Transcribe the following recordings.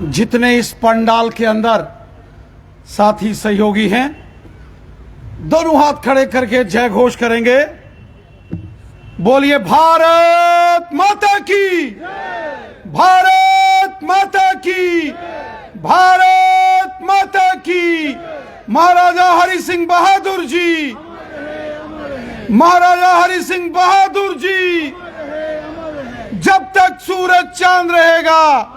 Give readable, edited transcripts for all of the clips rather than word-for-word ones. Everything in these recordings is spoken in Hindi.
जितने इस पंडाल के अंदर साथी सहयोगी हैं, दोनों हाथ खड़े करके जय घोष करेंगे। बोलिए भारत माता की, भारत माता की, भारत माता की। महाराजा हरि सिंह बहादुर जी, महाराजा हरि सिंह बहादुर जी। जब तक सूरज चांद रहेगा,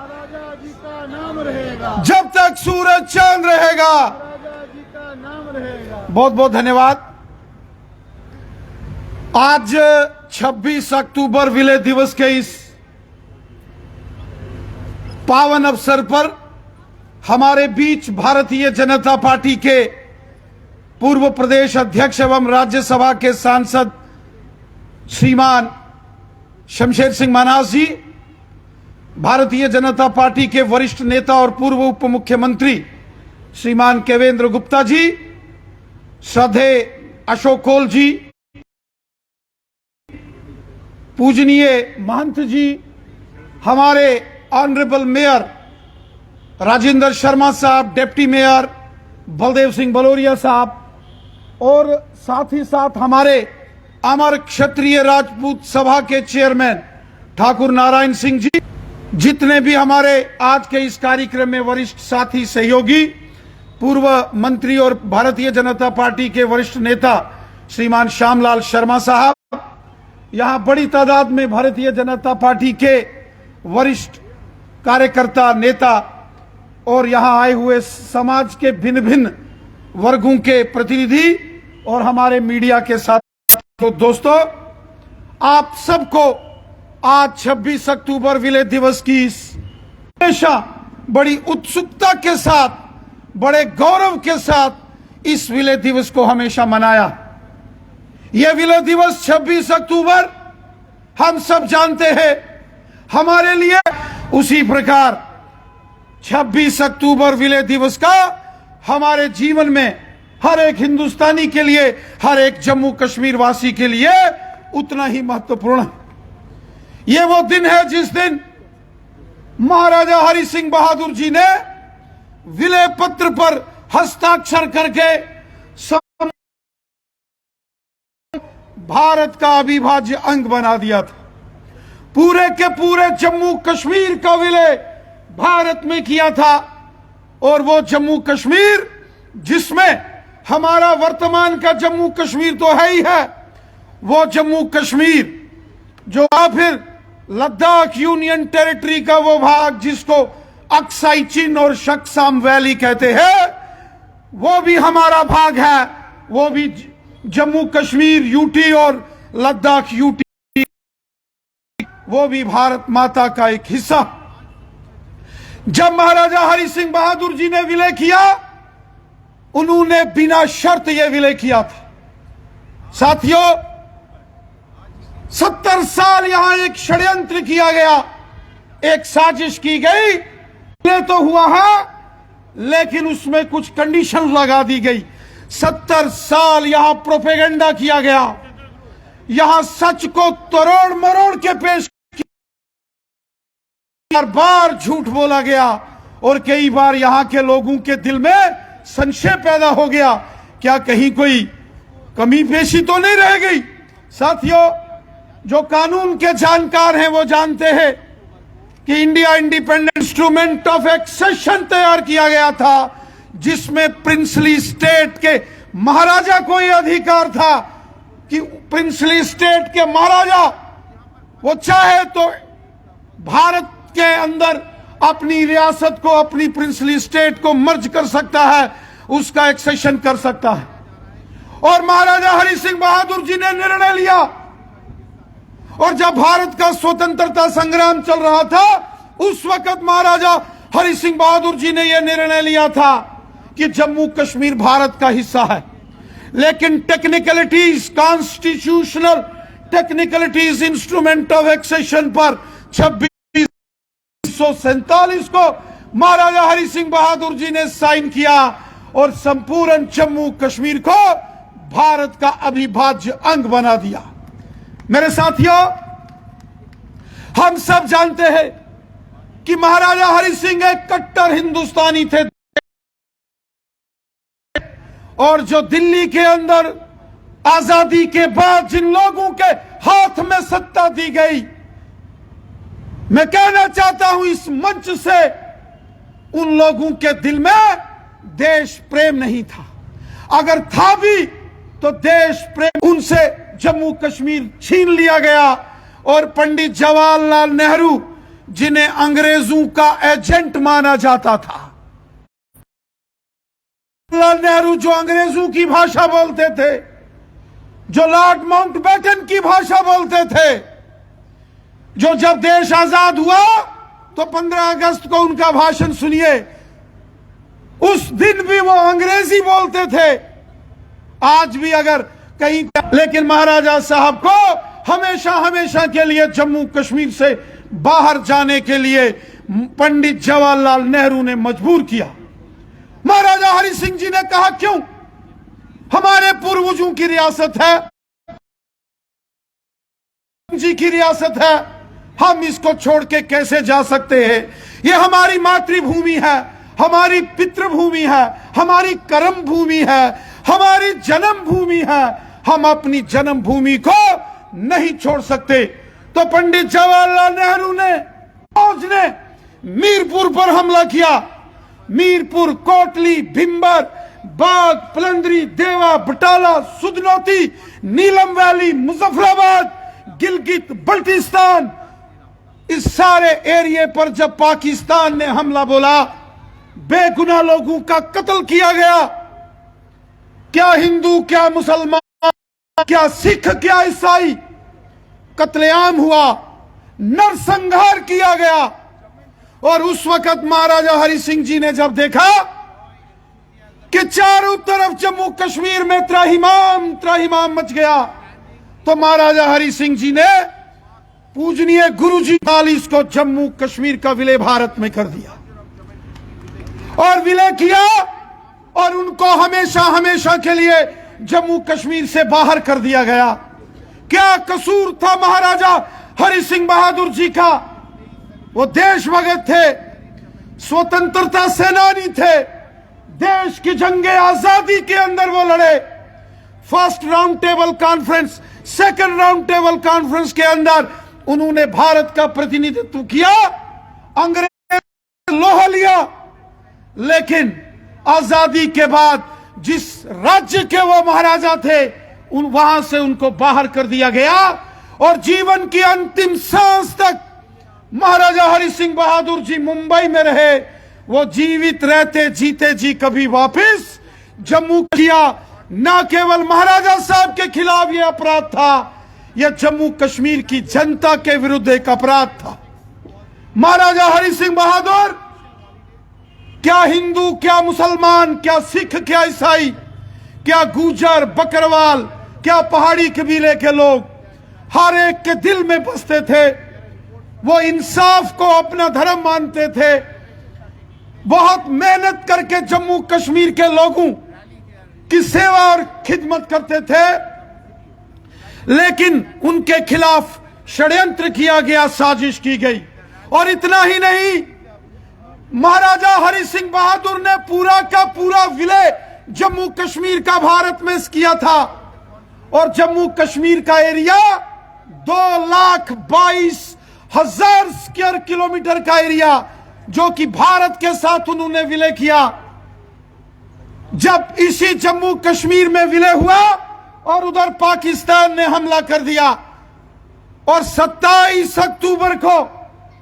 जब तक सूरज चांद रहेगा। बहुत बहुत धन्यवाद। आज 26 अक्टूबर विलय दिवस के इस पावन अवसर पर हमारे बीच भारतीय जनता पार्टी के पूर्व प्रदेश अध्यक्ष एवं राज्यसभा के सांसद श्रीमान शमशेर सिंह मन्हास जी, भारतीय जनता पार्टी के वरिष्ठ नेता और पूर्व उप मुख्यमंत्री श्रीमान केवेंद्र गुप्ता जी, श्रद्धेय अशोक कौल जी, पूजनीय महंत जी, हमारे ऑनरेबल मेयर राजेंद्र शर्मा साहब, डिप्टी मेयर बलदेव सिंह बलोरिया साहब, और साथ ही साथ हमारे अमर क्षत्रिय राजपूत सभा के चेयरमैन ठाकुर नारायण सिंह जी, जितने भी हमारे आज के इस कार्यक्रम में वरिष्ठ साथी सहयोगी, पूर्व मंत्री और भारतीय जनता पार्टी के वरिष्ठ नेता श्रीमान श्यामलाल शर्मा साहब, यहां बड़ी तादाद में भारतीय जनता पार्टी के वरिष्ठ कार्यकर्ता नेता और यहां आए हुए समाज के भिन्न भिन्न वर्गों के प्रतिनिधि और हमारे मीडिया के साथ। तो दोस्तों, आप सबको आज 26 अक्टूबर विलय दिवस की हमेशा बड़ी उत्सुकता के साथ, बड़े गौरव के साथ इस विलय दिवस को हमेशा मनाया। यह विलय दिवस 26 अक्टूबर हम सब जानते हैं हमारे लिए, उसी प्रकार 26 अक्टूबर विलय दिवस का हमारे जीवन में हर एक हिंदुस्तानी के लिए, हर एक जम्मू कश्मीर वासी के लिए उतना ही महत्वपूर्ण है। यह वो दिन है जिस दिन महाराजा हरि सिंह बहादुर जी ने विलय पत्र पर हस्ताक्षर करके भारत का अविभाज्य अंग बना दिया था। पूरे के पूरे जम्मू कश्मीर का विलय भारत में किया था, और वो जम्मू कश्मीर जिसमें हमारा वर्तमान का जम्मू कश्मीर तो है ही है, वो जम्मू कश्मीर जो फिर लद्दाख यूनियन टेरिटरी का वो भाग जिसको अक्साई चिन और शक्साम वैली कहते हैं, वो भी हमारा भाग है। वो भी जम्मू कश्मीर यूटी और लद्दाख यूटी, वो भी भारत माता का एक हिस्सा। जब महाराजा हरि सिंह बहादुर जी ने विलय किया, उन्होंने बिना शर्त यह विलय किया था। साथियों, 70 साल यहां एक षड्यंत्र किया गया, एक साजिश की गई। विलय तो हुआ है, लेकिन उसमें कुछ कंडीशन लगा दी गई। 70 साल यहां प्रोपेगेंडा किया गया, यहां सच को तरोड़ मरोड़ के पेश बार बार झूठ बोला गया, और कई बार यहां के लोगों के दिल में संशय पैदा हो गया, क्या कहीं कोई कमी पेशी तो नहीं रह गई। साथियों, जो कानून के जानकार हैं वो जानते हैं कि India independent instrument of accession तैयार किया गया था, जिसमें प्रिंसली स्टेट के महाराजा को यह अधिकार था कि प्रिंसली स्टेट के महाराजा वो चाहे तो भारत के अंदर अपनी रियासत को, अपनी प्रिंसली स्टेट को मर्ज कर सकता है, उसका एक्सेशन कर सकता है। और महाराजा हरि सिंह बहादुर जी ने निर्णय लिया, और जब भारत का स्वतंत्रता संग्राम चल रहा था, उस वक्त महाराजा हरि सिंह बहादुर जी ने यह निर्णय लिया था कि जम्मू कश्मीर भारत का हिस्सा है। लेकिन technicalities, constitutional technicalities instrument of accession पर 2647 को महाराजा हरि सिंह बहादुर जी ने साइन किया, और संपूर्ण जम्मू कश्मीर को भारत का अविभाज्य अंग बना दिया। मेरे साथियों, हम सब जानते हैं कि महाराजा हरि सिंह एक कट्टर हिंदुस्तानी थे और जो दिल्ली के अंदर आजादी के बाद जिन लोगों के हाथ में सत्ता दी गई, मैं कहना चाहता हूं इस मंच से, उन लोगों के दिल में देश प्रेम नहीं था। अगर था भी तो देश प्रेम उनसे जम्मू कश्मीर छीन लिया गया और पंडित जवाहरलाल नेहरू, जिन्हें अंग्रेजों का एजेंट माना जाता था, जवाहरलाल नेहरू जो अंग्रेजों की भाषा बोलते थे, जो लॉर्ड माउंटबेटन की भाषा बोलते थे, जो जब देश आजाद हुआ तो 15 अगस्त को उनका भाषण सुनिए, उस दिन भी वो अंग्रेजी बोलते थे, आज भी अगर कहीं, लेकिन महाराजा साहब को हमेशा हमेशा के लिए जम्मू कश्मीर से बाहर जाने के लिए पंडित जवाहरलाल नेहरू ने मजबूर किया। महाराजा हरि सिंह जी ने कहा, क्यों? हमारे पूर्वजों की रियासत है, जी की रियासत है, हम इसको छोड़ के कैसे जा सकते हैं? ये हमारी मातृभूमि है, हमारी पितृभूमि है, हमारी कर्म भूमि है, हमारी जन्म भूमि है, हम अपनी जन्म भूमि को नहीं छोड़ सकते। तो पंडित जवाहरलाल नेहरू ने, फौज ने मीरपुर पर हमला किया। मीरपुर, कोटली, भिंबर, बाग, पलंदरी, देवा, बटाला, सुधनौती, नीलम वैली, मुजफ्फराबाद, गिलगित बल्टिस्तान, इस सारे एरिया पर जब पाकिस्तान ने हमला बोला, बेगुनाह लोगों का कत्ल किया गया। क्या हिंदू, क्या मुसलमान, क्या सिख, क्या ईसाई, कत्लेआम हुआ, नरसंहार किया गया। और उस वक्त महाराजा हरि सिंह जी ने जब देखा कि चारों तरफ जम्मू कश्मीर में त्राहिमाम त्राहिमाम मच गया, तो महाराजा हरि सिंह जी ने पूजनीय गुरुजी 40 को जम्मू कश्मीर का विलय भारत में कर दिया और विलय किया, और उनको हमेशा हमेशा के लिए जम्मू कश्मीर से बाहर कर दिया गया। क्या कसूर था महाराजा हरि सिंह बहादुर जी का? वो देशभक्त थे, स्वतंत्रता सेनानी थे, देश की जंगे आजादी के अंदर वो लड़े। First round table conference, second round table conference के अंदर उन्होंने भारत का प्रतिनिधित्व किया, अंग्रेज लोहा लिया, लेकिन आजादी के बाद जिस राज्य के वो महाराजा थे, वहां से उनको बाहर कर दिया गया और जीवन की अंतिम सांस तक महाराजा हरि सिंह बहादुर जी मुंबई में रहे। वो जीवित रहते जीते जी कभी वापस जम्मू किया। न केवल महाराजा साहब के खिलाफ यह अपराध था, यह जम्मू कश्मीर की जनता के विरुद्ध एक अपराध था। महाराजा हरि सिंह बहादुर, क्या हिंदू, क्या मुसलमान, क्या सिख, क्या ईसाई, क्या गुजर, बकरवाल, क्या पहाड़ी कबीले के लोग, हर एक के दिल में बसते थे। वो इंसाफ को अपना धर्म मानते थे। बहुत मेहनत करके जम्मू कश्मीर के लोगों की सेवा और खिदमत करते थे, लेकिन उनके खिलाफ षड्यंत्र किया गया, साजिश की गई। और इतना ही नहीं, महाराजा हरि सिंह बहादुर ने पूरा का पूरा विलय जम्मू कश्मीर का भारत में किया था। और जम्मू कश्मीर का एरिया 2,22,000 स्क्वायर किलोमीटर का एरिया, जो कि भारत के साथ उन्होंने विलय किया। जब इसी जम्मू कश्मीर में विलय हुआ और उधर पाकिस्तान ने हमला कर दिया, और 27 अक्टूबर को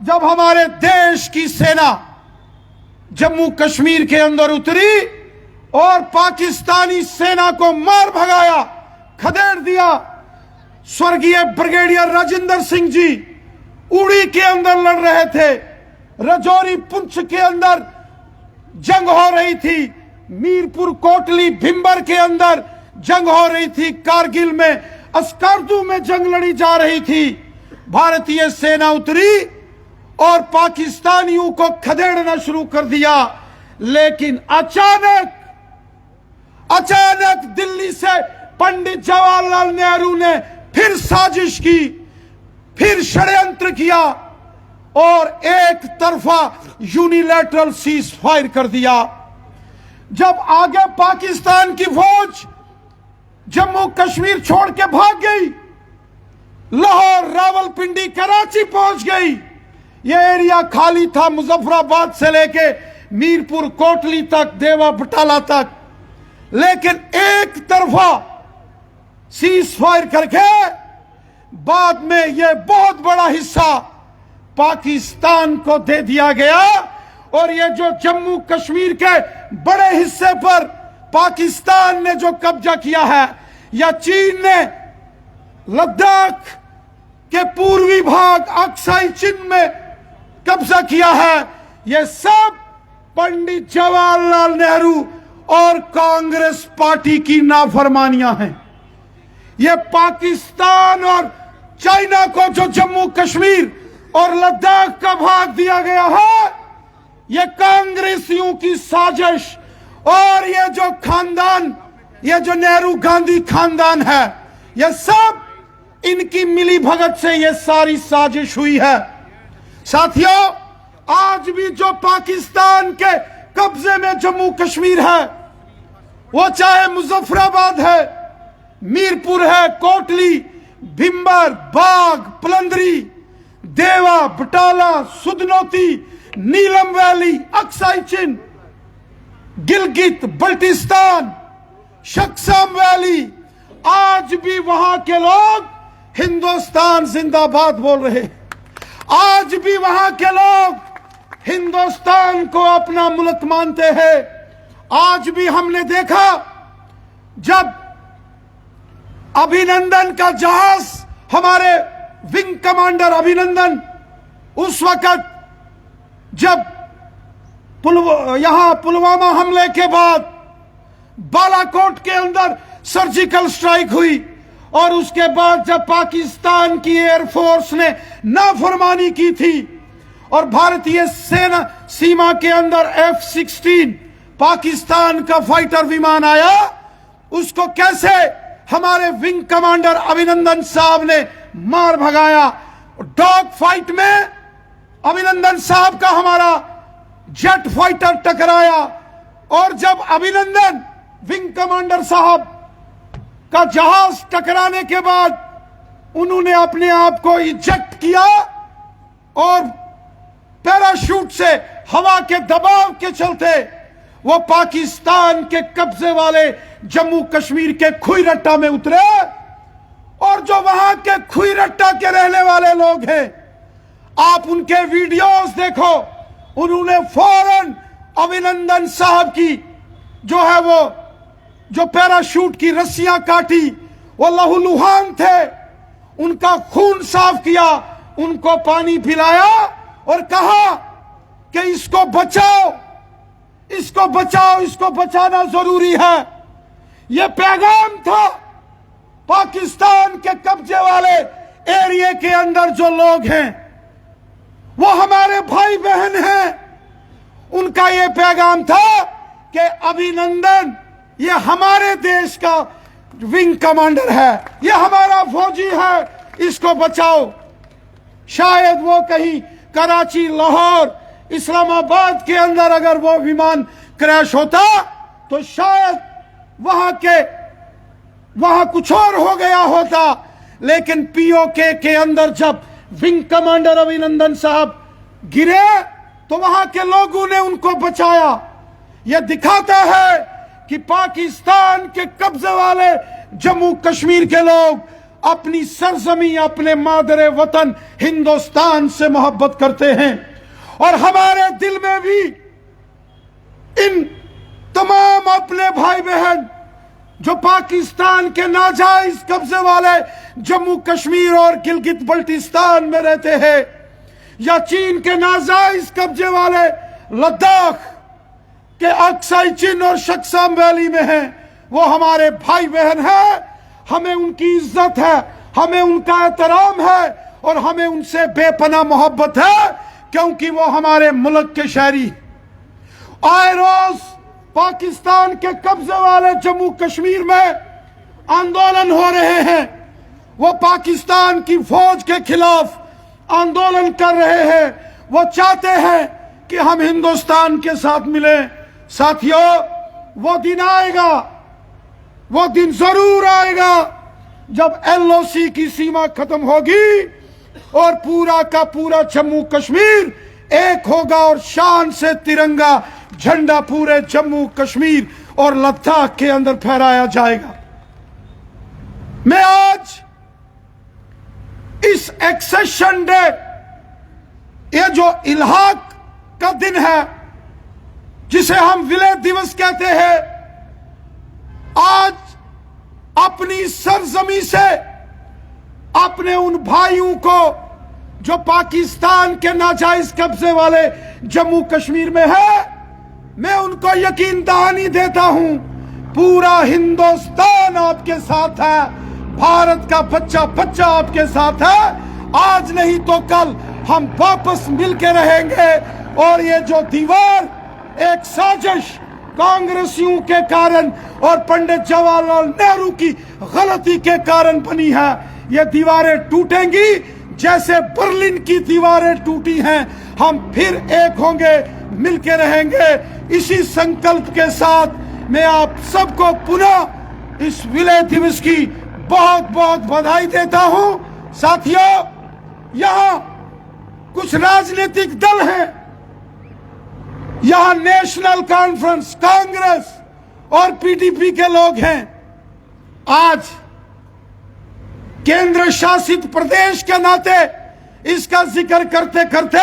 जब हमारे देश की सेना जम्मू कश्मीर के अंदर उतरी और पाकिस्तानी सेना को मार भगाया, खदेड़ दिया, स्वर्गीय ब्रिगेडियर राजेंद्र सिंह जी उड़ी के अंदर लड़ रहे थे, रजौरी पुंछ के अंदर जंग हो रही थी, मीरपुर, कोटली, भिंबर के अंदर जंग हो रही थी, कारगिल में, अस्कार्दू में जंग लड़ी जा रही थी। भारतीय सेना उतरी और पाकिस्तानियों को खदेड़ना शुरू कर दिया। लेकिन अचानक दिल्ली से पंडित जवाहरलाल नेहरू ने फिर साजिश की, फिर षड्यंत्र किया और एक तरफा यूनिलैटरल सीज फायर कर दिया। जब आगे पाकिस्तान की फौज जम्मू कश्मीर छोड़ के भाग गई, लाहौर, रावलपिंडी, कराची पहुंच गई, यह एरिया खाली था मुजफ्फराबाद से लेके मीरपुर कोटली तक, देवा बटाला तक। लेकिन एक तरफा सीज फायर करके बाद में यह बहुत बड़ा हिस्सा पाकिस्तान को दे दिया गया। और ये जो जम्मू कश्मीर के बड़े हिस्से पर पाकिस्तान ने जो कब्जा किया है, या चीन ने लद्दाख के पूर्वी भाग अक्साई चीन में कब्जा किया है, यह सब पंडित जवाहरलाल नेहरू और कांग्रेस पार्टी की नाफरमानियां हैं। यह पाकिस्तान और चाइना को जो जम्मू कश्मीर और लद्दाख का भाग दिया गया है, यह कांग्रेसियों की साजिश। और यह जो खानदान, यह जो नेहरू गांधी खानदान है, यह सब इनकी मिली भगत से यह सारी साजिश हुई है। साथियों, आज भी जो पाकिस्तान के कब्जे में जम्मू कश्मीर है, वो चाहे मुजफ्फराबाद है, मीरपुर है, कोटली, भिंबर, बाग, पलंदरी, देवा, बटाला, सुधनौती, नीलम वैली, अक्साई चीन, गिलगित बल्टिस्तान, शक्सम वैली, आज भी वहां के लोग हिंदुस्तान जिंदाबाद बोल रहे। आज भी वहां के लोग हिंदुस्तान को अपना मुल्क मानते हैं। आज भी हमने देखा जब अभिनंदन का जहाज, हमारे विंग कमांडर अभिनंदन, उस वक्त जब यहां पुलवामा हमले के बाद बालाकोट के अंदर सर्जिकल स्ट्राइक हुई, और उसके बाद जब पाकिस्तान की एयरफोर्स ने नाफरमानी की थी और भारतीय सेना सीमा के अंदर F-16 पाकिस्तान का फाइटर विमान आया, उसको कैसे हमारे विंग कमांडर अभिनंदन साहब ने मार भगाया। डॉग फाइट में अभिनंदन साहब का हमारा जेट फाइटर टकराया, और जब अभिनंदन विंग कमांडर साहब का जहाज टकराने के बाद उन्होंने अपने आप को इजेक्ट किया और पैराशूट से हवा के दबाव के चलते वो पाकिस्तान के कब्जे वाले जम्मू कश्मीर के खुईरट्टा में उतरे। और जो वहां के खुईरट्टा के रहने वाले लोग हैं, आप उनके वीडियोस देखो, उन्होंने फौरन अभिनंदन साहब की जो है वो जो पैराशूट की रस्सियां काटी, वो लहूलुहान थे, उनका खून साफ किया, उनको पानी पिलाया और कहा कि इसको बचाओ, इसको बचाओ, इसको बचाना जरूरी है। यह पैगाम था पाकिस्तान के कब्जे वाले एरिया के अंदर जो लोग हैं, वो हमारे भाई बहन हैं, उनका यह पैगाम था कि अभिनंदन ये हमारे देश का विंग कमांडर है, ये हमारा फौजी है, इसको बचाओ। शायद वो कहीं कराची, लाहौर, इस्लामाबाद के अंदर अगर वो विमान क्रैश होता तो शायद वहां कुछ और हो गया होता। लेकिन पीओके के अंदर जब विंग कमांडर अभिनंदन साहब गिरे तो वहां के लोगों ने उनको बचाया। यह दिखाता है कि पाकिस्तान के कब्जे वाले जम्मू कश्मीर के लोग अपनी सरजमी, अपने मादरे वतन हिंदुस्तान से मोहब्बत करते हैं। और हमारे दिल में भी इन तमाम अपने भाई बहन जो पाकिस्तान के नाजायज कब्जे वाले जम्मू कश्मीर और गिलगित बल्टिस्तान में रहते हैं, या चीन के नाजायज कब्जे वाले लद्दाख के अक्साई चीन और शक्सम वैली में हैं, वो हमारे भाई बहन हैं। हमें उनकी इज्जत है, हमें उनका एहतराम है और हमें उनसे बेपनाह मोहब्बत है, क्योंकि वो हमारे मुल्क के शहरी। आए रोज पाकिस्तान के कब्जे वाले जम्मू कश्मीर में आंदोलन हो रहे हैं, वो पाकिस्तान की फौज के खिलाफ आंदोलन कर रहे हैं, वो चाहते हैं कि हम हिंदुस्तान के साथ मिलें। साथियों, वो दिन आएगा, वो दिन जरूर आएगा जब एलओसी की सीमा खत्म होगी और पूरा का पूरा जम्मू कश्मीर एक होगा और शान से तिरंगा झंडा पूरे जम्मू कश्मीर और लद्दाख के अंदर फहराया जाएगा। मैं आज इस एक्सेशन डे, ये जो इल्हाक का दिन है जिसे हम विलय दिवस कहते हैं, आज अपनी सरजमी से अपने उन भाइयों को जो पाकिस्तान के नाजायज कब्जे वाले जम्मू कश्मीर में है, मैं उनको यकीन दहानी देता हूं, पूरा हिंदुस्तान आपके साथ है, भारत का बच्चा बच्चा आपके साथ है। आज नहीं तो कल हम वापस मिलके रहेंगे और ये जो दीवार एक साजिश कांग्रेसियों के कारण और पंडित जवाहरलाल नेहरू की गलती के कारण बनी है, ये दीवारें टूटेंगी जैसे बर्लिन की दीवारें टूटी हैं। हम फिर एक होंगे, मिलके रहेंगे। इसी संकल्प के साथ मैं आप सबको पुनः इस विलय दिवस की बहुत बहुत बधाई देता हूं। साथियों, यहां कुछ राजनीतिक दल हैं, यहां नेशनल कॉन्फ्रेंस, कांग्रेस और पीडीपी के लोग हैं। आज केंद्र शासित प्रदेश के नाते इसका जिक्र करते करते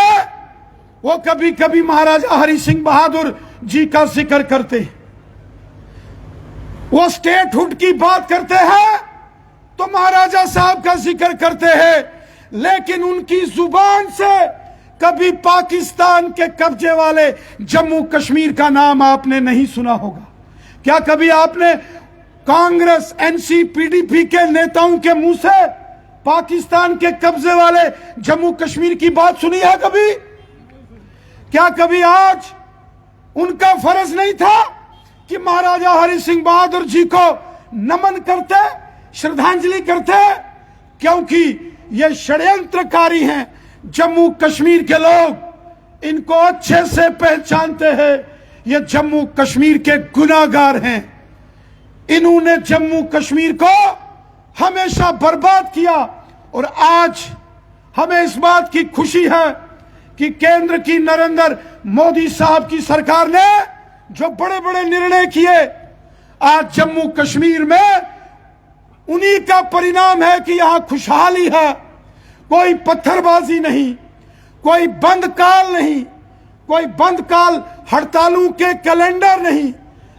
वो कभी कभी महाराजा हरि सिंह बहादुर जी का जिक्र करते हैं, वो स्टेटहुड की बात करते हैं तो महाराजा साहब का जिक्र करते हैं, लेकिन उनकी जुबान से कभी पाकिस्तान के कब्जे वाले जम्मू कश्मीर का नाम आपने नहीं सुना होगा। क्या कभी आपने कांग्रेस, एनसी, पीडीपी के नेताओं के मुंह से पाकिस्तान के कब्जे वाले जम्मू कश्मीर की बात सुनी है कभी? क्या कभी आज उनका फर्ज नहीं था कि महाराजा हरि सिंह बहादुर जी को नमन करते, श्रद्धांजलि करते? क्योंकि ये षड्यंत्रकारी हैं, जम्मू कश्मीर के लोग इनको अच्छे से पहचानते हैं। ये जम्मू कश्मीर के गुनाहगार हैं, इन्होंने जम्मू कश्मीर को हमेशा बर्बाद किया। और आज हमें इस बात की खुशी है कि केंद्र की नरेंद्र मोदी साहब की सरकार ने जो बड़े बड़े निर्णय किए, आज जम्मू कश्मीर में उन्हीं का परिणाम है कि यहां खुशहाली है। कोई पत्थरबाजी नहीं, कोई बंद काल नहीं, कोई बंद काल हड़तालों के कैलेंडर नहीं,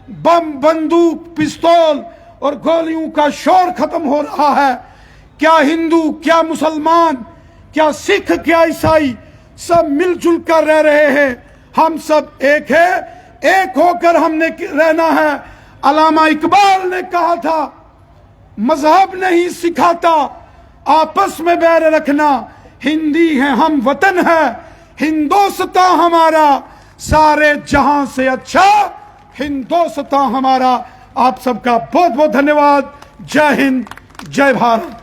बम, बंदूक, पिस्तौल और गोलियों का शोर खत्म हो रहा है। क्या हिंदू, क्या मुसलमान, क्या सिख, क्या ईसाई, सब मिलजुल कर रह रहे हैं। हम सब एक है, एक होकर हमने रहना है। अल्लामा इकबाल ने कहा था, मजहब नहीं सिखाता आपस में बैर रखना, हिंदी है हम वतन है, हिंदोस्तां हमारा सारे जहां से अच्छा, हिंदोस्तां हमारा। आप सबका बहुत बहुत धन्यवाद। जय हिंद, जय भारत।